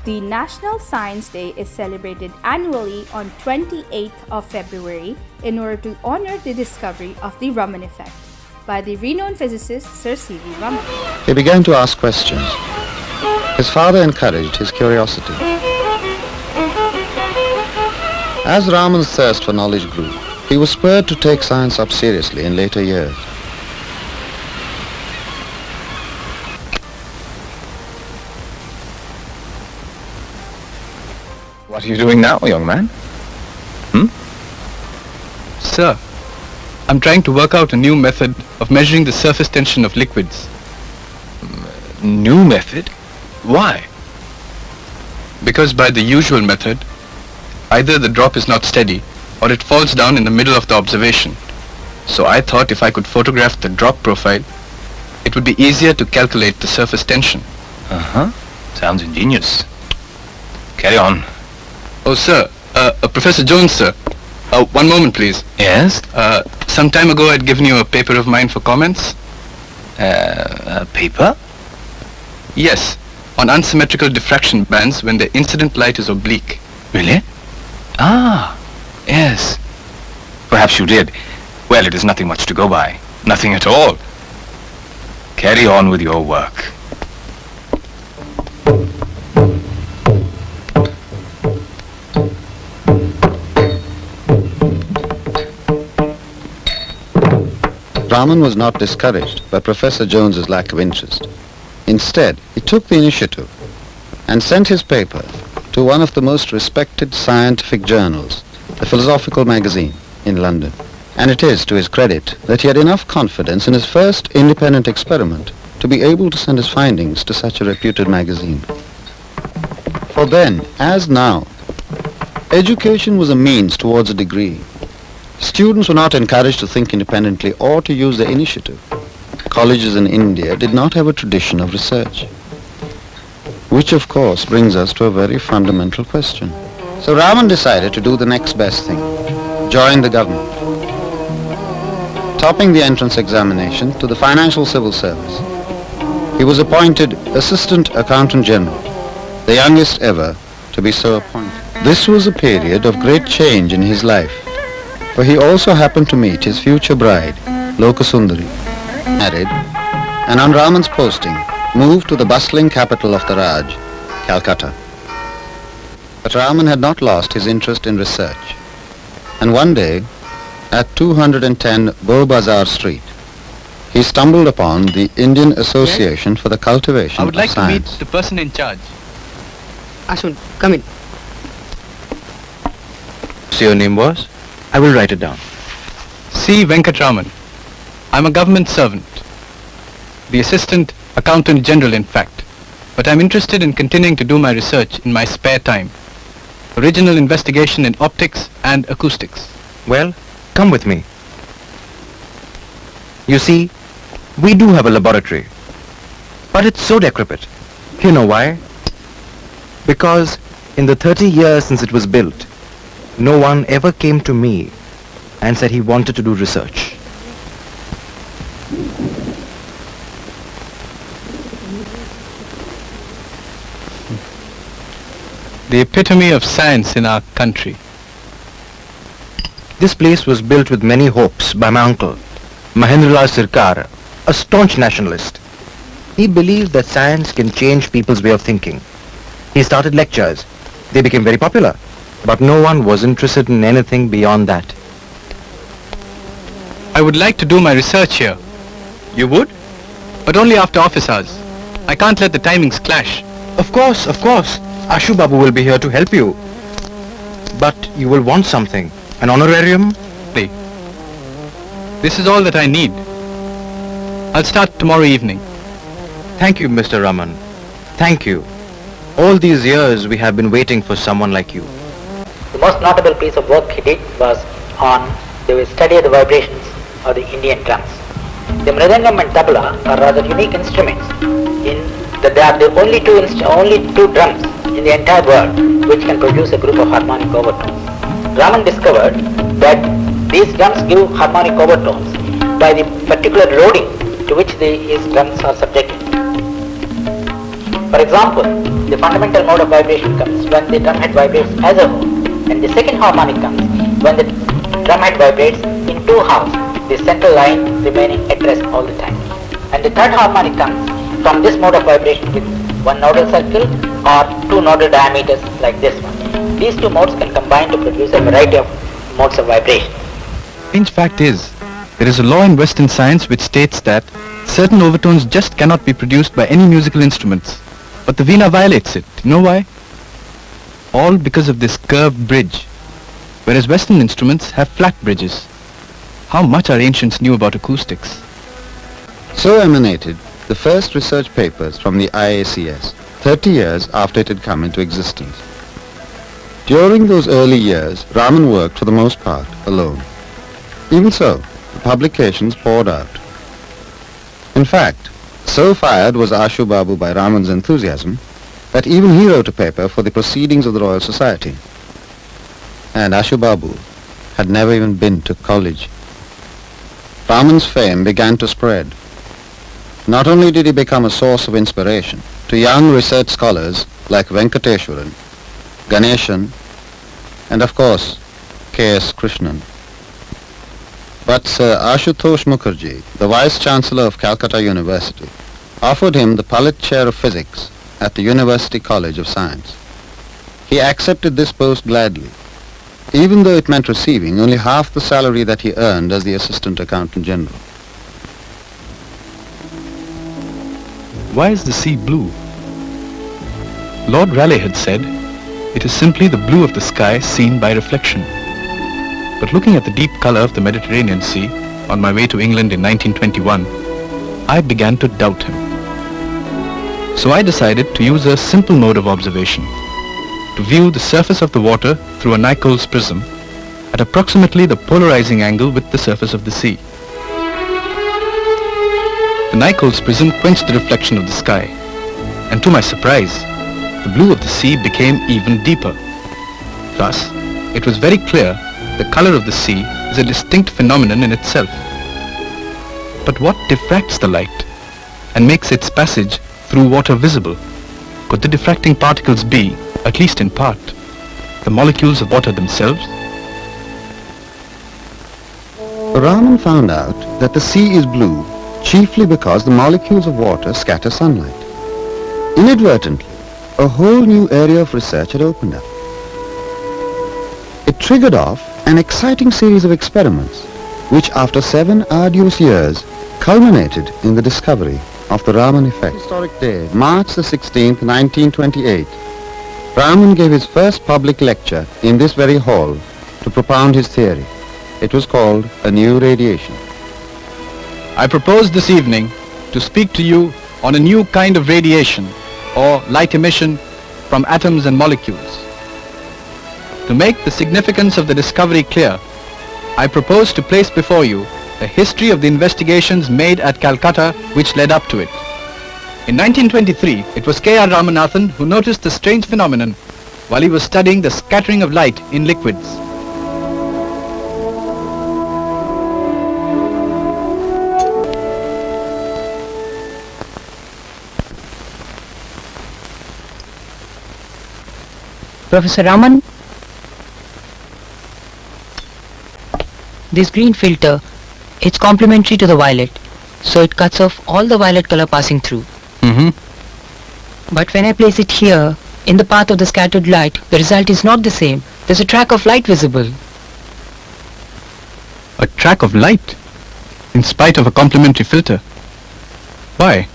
The National Science Day is celebrated annually on 28th of February in order to honor the discovery of the Raman effect by the renowned physicist Sir CV Raman. He began to ask questions. His father encouraged his curiosity. As Raman's thirst for knowledge grew, he was spurred to take science up seriously in later years. What are you doing now, young man? Sir, I'm trying to work out a new method of measuring the surface tension of liquids. New method? Why? Because by the usual method, either the drop is not steady or it falls down in the middle of the observation. So I thought if I could photograph the drop profile, it would be easier to calculate the surface tension. Sounds ingenious. Carry on. Oh, sir, Professor Jones, sir. One moment, please. Yes? Some time ago, I'd given you a paper of mine for comments. A paper? Yes, on unsymmetrical diffraction bands when the incident light is oblique. Really? Ah, yes. Perhaps you did. Well, it is nothing much to go by. Nothing at all. Carry on with your work. Raman was not discouraged by Professor Jones's lack of interest. Instead, he took the initiative and sent his paper to one of the most respected scientific journals, the Philosophical Magazine in London. And it is to his credit that he had enough confidence in his first independent experiment to be able to send his findings to such a reputed magazine. For then, as now, education was a means towards a degree. Students were not encouraged to think independently or to use their initiative. Colleges in India did not have a tradition of research. Which of course brings us to a very fundamental question. So Raman decided to do the next best thing, join the government. Topping the entrance examination to the Financial Civil Service, he was appointed Assistant Accountant General, the youngest ever to be so appointed. This was a period of great change in his life, for he also happened to meet his future bride, Lokasundari, married, and on Raman's posting, moved to the bustling capital of the Raj, Calcutta. But Raman had not lost his interest in research, and one day, at 210 Beaubazar Street, he stumbled upon the Indian Association for the Cultivation I would of like to Science. meet the person in charge. Ashwin, come in. So your name was? I will write it down. C. Venkatraman. I'm a government servant. The Assistant Accountant General, in fact. But I'm interested in continuing to do my research in my spare time. Original investigation in optics and acoustics. Well, come with me. You see, we do have a laboratory, but it's so decrepit. You know why? Because in the 30 years since it was built, no one ever came to me and said he wanted to do research. The epitome of science in our country. This place was built with many hopes by my uncle, Mahendralal Sirkar, a staunch nationalist. He believed that science can change people's way of thinking. He started lectures. They became very popular, but no one was interested in anything beyond that. I would like to do my research here. You would? But only after office hours. I can't let the timings clash. Of course. Ashu Babu will be here to help you. But you will want something. An honorarium? This is all that I need. I'll start tomorrow evening. Thank you, Mr. Raman. Thank you. All these years we have been waiting for someone like you. The most notable piece of work he did was on the study of the vibrations of the Indian drums. The mridangam and tabla are rather unique instruments in that they are the only two drums in the entire world which can produce a group of harmonic overtones. Raman discovered that these drums give harmonic overtones by the particular loading to which his drums are subjected. For example, the fundamental mode of vibration comes when the drumhead vibrates as a whole, and the second harmonic comes when the drumhead vibrates in two halves, the central line remaining at rest all the time. And the third harmonic comes from this mode of vibration with one nodal circle or two nodal diameters like this one. These two modes can combine to produce a variety of modes of vibration. Strange fact is, there is a law in Western science which states that certain overtones just cannot be produced by any musical instruments. But the Veena violates it. You know why? All because of this curved bridge, whereas Western instruments have flat bridges. How much our ancients knew about acoustics. So emanated the first research papers from the IACS, 30 years after it had come into existence. During those early years, Raman worked for the most part alone. Even so, the publications poured out. In fact, so fired was Ashu Babu by Raman's enthusiasm that even he wrote a paper for the Proceedings of the Royal Society. And Ashu Babu had never even been to college. Raman's fame began to spread. Not only did he become a source of inspiration to young research scholars like Venkateshwaran, Ganeshan, and of course, K.S. Krishnan, but Sir Ashutosh Mukherjee, the Vice-Chancellor of Calcutta University, offered him the Pallet Chair of Physics at the University College of Science. He accepted this post gladly, even though it meant receiving only half the salary that he earned as the Assistant Accountant General. Why is the sea blue? Lord Raleigh had said, it is simply the blue of the sky seen by reflection. But looking at the deep color of the Mediterranean Sea on my way to England in 1921, I began to doubt him. So I decided to use a simple mode of observation, to view the surface of the water through a Nichols prism at approximately the polarizing angle with the surface of the sea. The Nichols prism quenched the reflection of the sky, and to my surprise, the blue of the sea became even deeper. Thus, it was very clear the color of the sea is a distinct phenomenon in itself. But what diffracts the light and makes its passage through water visible? Could the diffracting particles be, at least in part, the molecules of water themselves? Raman found out that the sea is blue chiefly because the molecules of water scatter sunlight. Inadvertently, a whole new area of research had opened up. It triggered off an exciting series of experiments, which after 7 arduous years culminated in the discovery of the Raman effect. Historic day, March the 16th, 1928, Raman gave his first public lecture in this very hall to propound his theory. It was called A New Radiation. I propose this evening to speak to you on a new kind of radiation or light emission from atoms and molecules. To make the significance of the discovery clear, I propose to place before you the history of the investigations made at Calcutta which led up to it. In 1923, it was K.R. Ramanathan who noticed the strange phenomenon while he was studying the scattering of light in liquids. Professor Raman, this green filter, it's complementary to the violet, so it cuts off all the violet color passing through. But when I place it here, in the path of the scattered light, the result is not the same. There's a track of light visible. A track of light, in spite of a complementary filter. Why?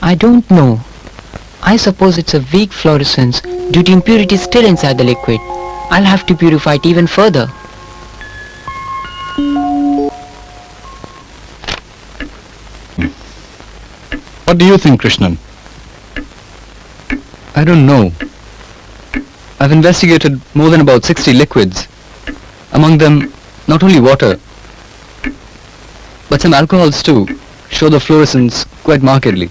I don't know. I suppose it's a weak fluorescence due to impurities still inside the liquid. I'll have to purify it even further. What do you think, Krishnan? I don't know. I've investigated more than about 60 liquids. Among them, not only water, but some alcohols too show the fluorescence quite markedly.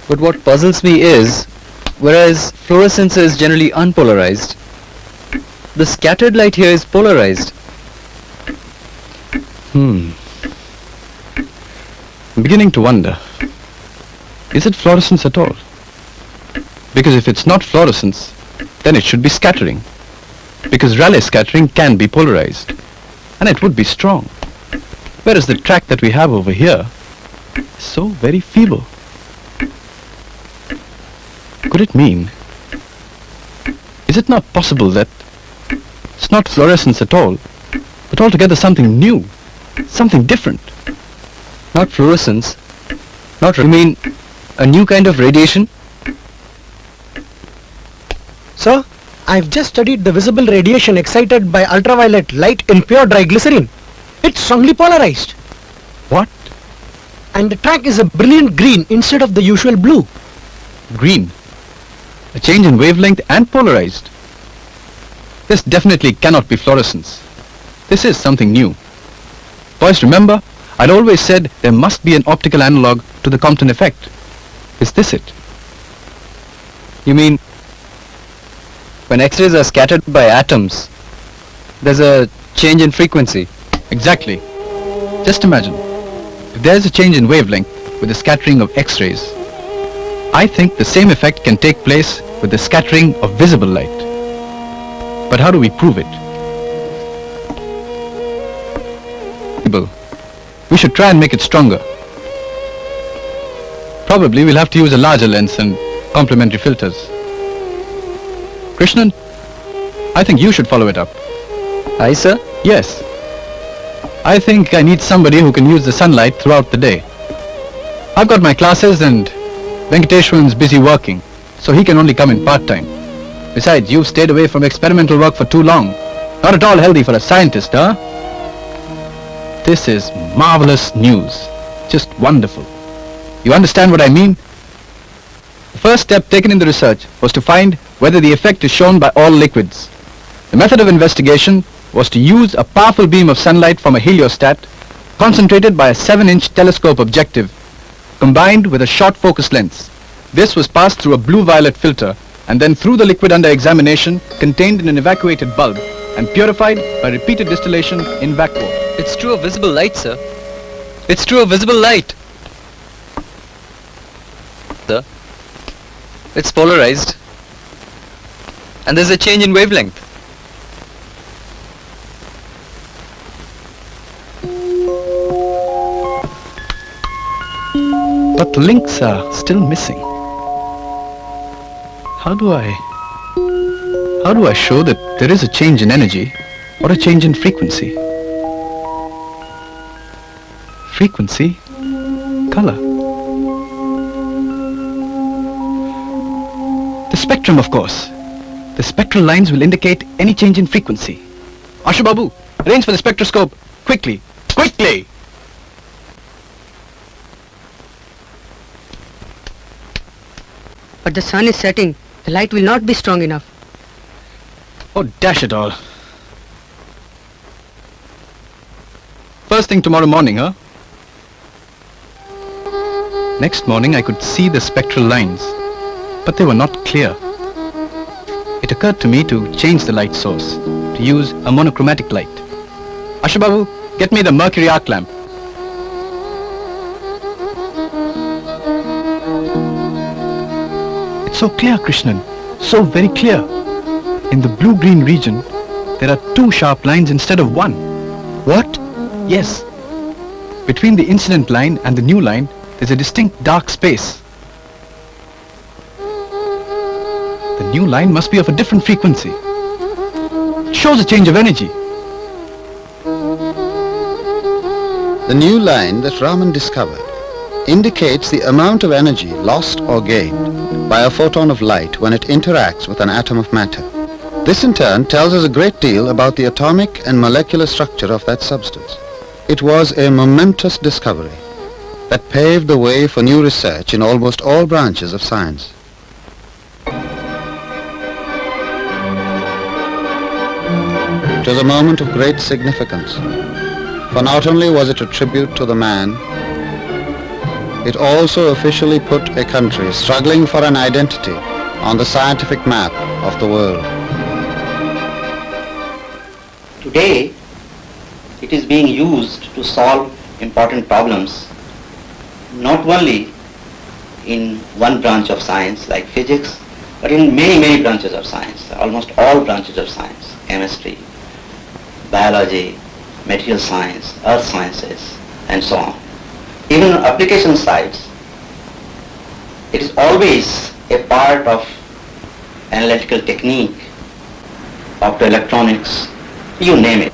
But what puzzles me is, whereas fluorescence is generally unpolarized, the scattered light here is polarized. I'm beginning to wonder. Is it fluorescence at all? Because if it's not fluorescence, then it should be scattering. Because Rayleigh scattering can be polarized, and it would be strong. Whereas the track that we have over here is so very feeble. Could it mean? Is it not possible that it's not fluorescence at all, but altogether something new, something different? Not fluorescence. You mean a new kind of radiation? Sir, I've just studied the visible radiation excited by ultraviolet light in pure dry glycerine. It's strongly polarized. What? And the track is a brilliant green instead of the usual blue. Green. A change in wavelength and polarized. This definitely cannot be fluorescence. This is something new. Boys, remember, I'd always said there must be an optical analog to the Compton effect. Is this it? You mean when X-rays are scattered by atoms, there's a change in frequency? Exactly. Just imagine, if there's a change in wavelength with the scattering of X-rays, I think the same effect can take place with the scattering of visible light. But how do we prove it? We should try and make it stronger. Probably we'll have to use a larger lens and complementary filters. Krishnan, I think you should follow it up. Aye, sir? Yes. I think I need somebody who can use the sunlight throughout the day. I've got my classes and Venkateshwaran's busy working, so he can only come in part-time. Besides, you've stayed away from experimental work for too long. Not at all healthy for a scientist, huh? This is marvelous news. Just wonderful. You understand what I mean? The first step taken in the research was to find whether the effect is shown by all liquids. The method of investigation was to use a powerful beam of sunlight from a heliostat concentrated by a 7-inch telescope objective combined with a short focus lens. This was passed through a blue-violet filter and then through the liquid under examination contained in an evacuated bulb and purified by repeated distillation in vacuum. It's true of visible light, sir. It's true of visible light. Sir, it's polarized. And there's a change in wavelength. But the links are still missing. How do I show that there is a change in energy or a change in frequency? Frequency, color. The spectrum, of course. The spectral lines will indicate any change in frequency. Ashu Babu, arrange for the spectroscope. Quickly, quickly! But the sun is setting. The light will not be strong enough. Oh, dash it all. First thing tomorrow morning, huh? Next morning I could see the spectral lines, but they were not clear. It occurred to me to change the light source, to use a monochromatic light. Ashu Babu, get me the mercury arc lamp. It's so clear, Krishnan, so very clear. In the blue-green region, there are 2 sharp lines instead of 1. What? Yes. Between the incident line and the new line, there's a distinct dark space. The new line must be of a different frequency. It shows a change of energy. The new line that Raman discovered indicates the amount of energy lost or gained by a photon of light when it interacts with an atom of matter. This in turn tells us a great deal about the atomic and molecular structure of that substance. It was a momentous discovery that paved the way for new research in almost all branches of science. It was a moment of great significance, for not only was it a tribute to the man, it also officially put a country struggling for an identity on the scientific map of the world. Today, it is being used to solve important problems, not only in one branch of science like physics, but in many, many branches of science, almost all branches of science, chemistry, biology, material science, earth sciences, and so on. Even on application sides, it is always a part of analytical technique, optoelectronics, you name it.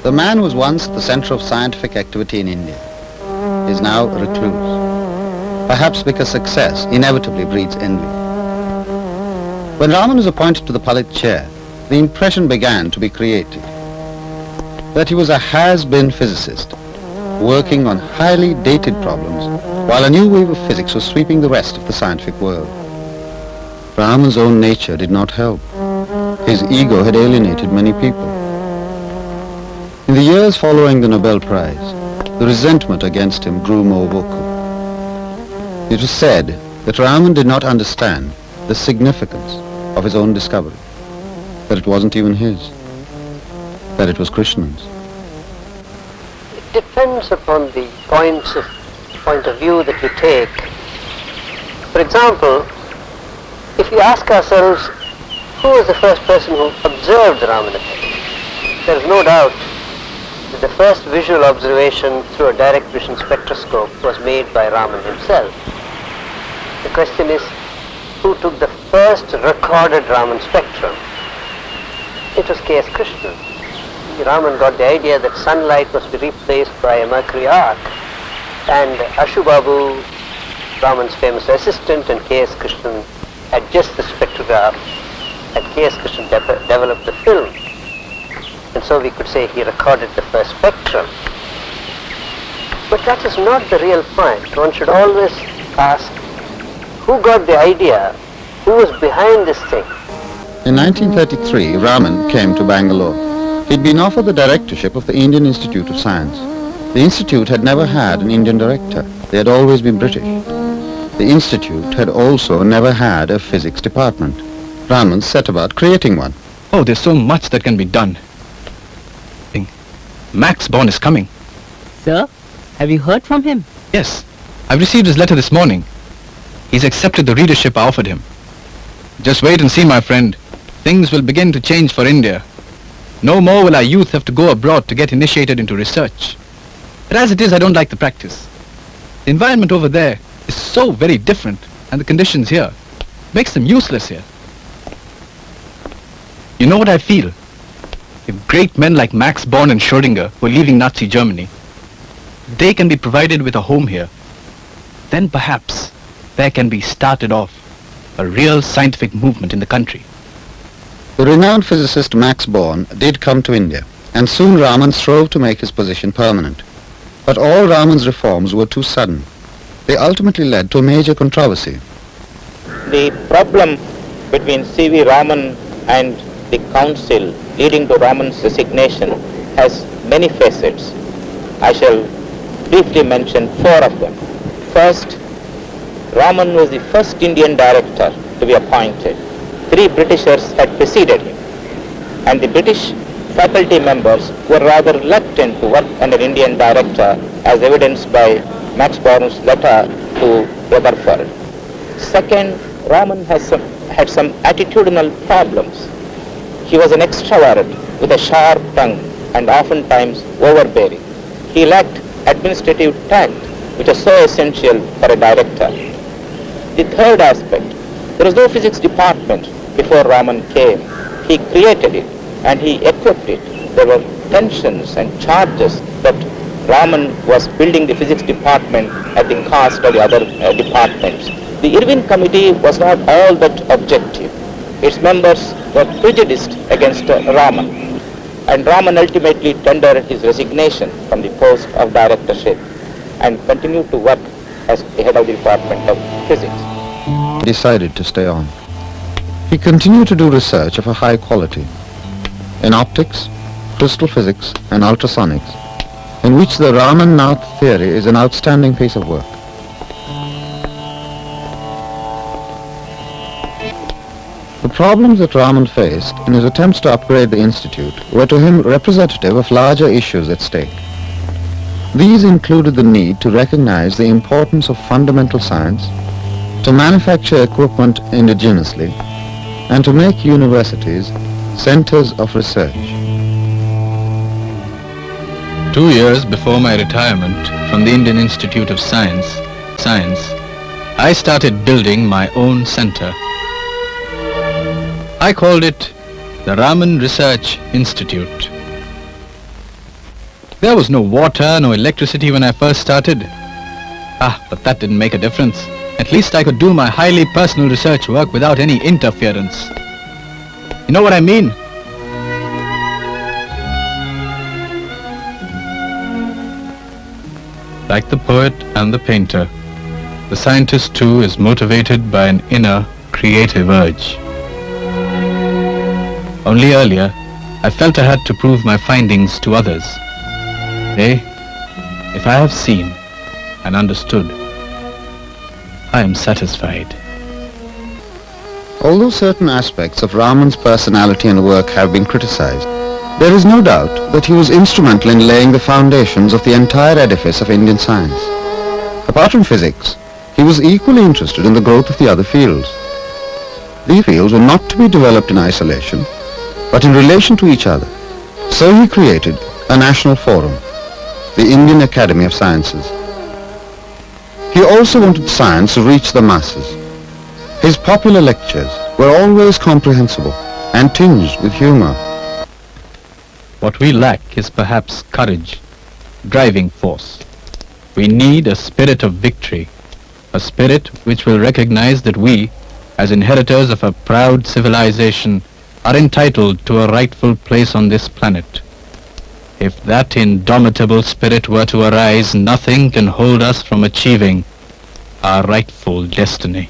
The man was once the center of scientific activity in India. He is now a recluse, perhaps because success inevitably breeds envy. When Raman was appointed to the Palit chair, the impression began to be created that he was a has-been physicist, working on highly dated problems, while a new wave of physics was sweeping the rest of the scientific world. Raman's own nature did not help. His ego had alienated many people. In the years following the Nobel Prize, the resentment against him grew more vocal. It was said that Raman did not understand the significance of his own discovery, that it wasn't even his, that it was Krishnan's. It depends upon the point of view that you take. For example, if you ask ourselves, who was the first person who observed the Raman effect? There is no doubt that the first visual observation through a direct vision spectroscope was made by Raman himself. The question is, who took the first recorded Raman spectrum? It was K.S. Krishnan. Raman got the idea that sunlight must be replaced by a mercury arc, and Ashu Babu, Raman's famous assistant, and K.S. Krishnan had just the spectrograph, and K.S. Krishnan developed the film. And so we could say he recorded the first spectrum. But that is not the real point. One should always ask, who got the idea? Who was behind this thing? In 1933, Raman came to Bangalore. He'd been offered the directorship of the Indian Institute of Science. The institute had never had an Indian director. They had always been British. The institute had also never had a physics department. Raman set about creating one. Oh, there's so much that can be done. Max Born is coming. Sir, have you heard from him? Yes, I've received his letter this morning. He's accepted the readership I offered him. Just wait and see, my friend. Things will begin to change for India. No more will our youth have to go abroad to get initiated into research. But as it is, I don't like the practice. The environment over there is so very different, and the conditions here makes them useless here. You know what I feel? If great men like Max Born and Schrödinger were leaving Nazi Germany, they can be provided with a home here, then perhaps there can be started off a real scientific movement in the country. The renowned physicist Max Born did come to India, and soon Raman strove to make his position permanent. But all Raman's reforms were too sudden. They ultimately led to a major controversy. The problem between CV Raman and the council leading to Raman's resignation has many facets. I shall briefly mention four of them. First, Raman was the first Indian director to be appointed. 3 Britishers had preceded him, and the British faculty members were rather reluctant to work under an Indian director, as evidenced by Max Born's letter to Rutherford. Second, Raman had some attitudinal problems. He was an extrovert with a sharp tongue and oftentimes overbearing. He lacked administrative tact, which is so essential for a director. The third aspect, there was no physics department before Raman came. He created it and he equipped it. There were tensions and charges that Raman was building the physics department at the cost of the other departments. The Irwin Committee was not all that objective. Its members were prejudiced against Raman, and Raman ultimately tendered his resignation from the post of directorship and continued to work as the head of the Department of Physics. He decided to stay on. He continued to do research of a high quality in optics, crystal physics and ultrasonics, in which the Raman-Nath theory is an outstanding piece of work. The problems that Raman faced in his attempts to upgrade the institute were to him representative of larger issues at stake. These included the need to recognize the importance of fundamental science, to manufacture equipment indigenously, and to make universities centers of research. 2 years before my retirement from the Indian Institute of Science, I started building my own center. I called it the Raman Research Institute. There was no water, no electricity when I first started. But that didn't make a difference. At least I could do my highly personal research work without any interference. You know what I mean? Like the poet and the painter, the scientist too is motivated by an inner creative urge. Only earlier, I felt I had to prove my findings to others. Today, if I have seen and understood, I am satisfied. Although certain aspects of Raman's personality and work have been criticized, there is no doubt that he was instrumental in laying the foundations of the entire edifice of Indian science. Apart from physics, he was equally interested in the growth of the other fields. These fields were not to be developed in isolation, but in relation to each other. So he created a national forum, the Indian Academy of Sciences. He also wanted science to reach the masses. His popular lectures were always comprehensible and tinged with humor. What we lack is perhaps courage, driving force. We need a spirit of victory, a spirit which will recognize that we, as inheritors of a proud civilization, are entitled to a rightful place on this planet. If that indomitable spirit were to arise, nothing can hold us from achieving our rightful destiny.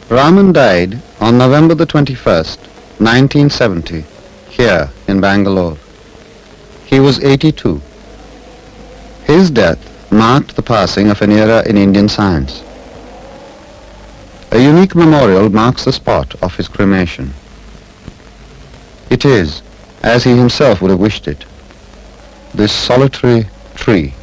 Raman died on November the 21st, 1970, here in Bangalore. He was 82. His death marked the passing of an era in Indian science. A unique memorial marks the spot of his cremation. It is, as he himself would have wished it, this solitary tree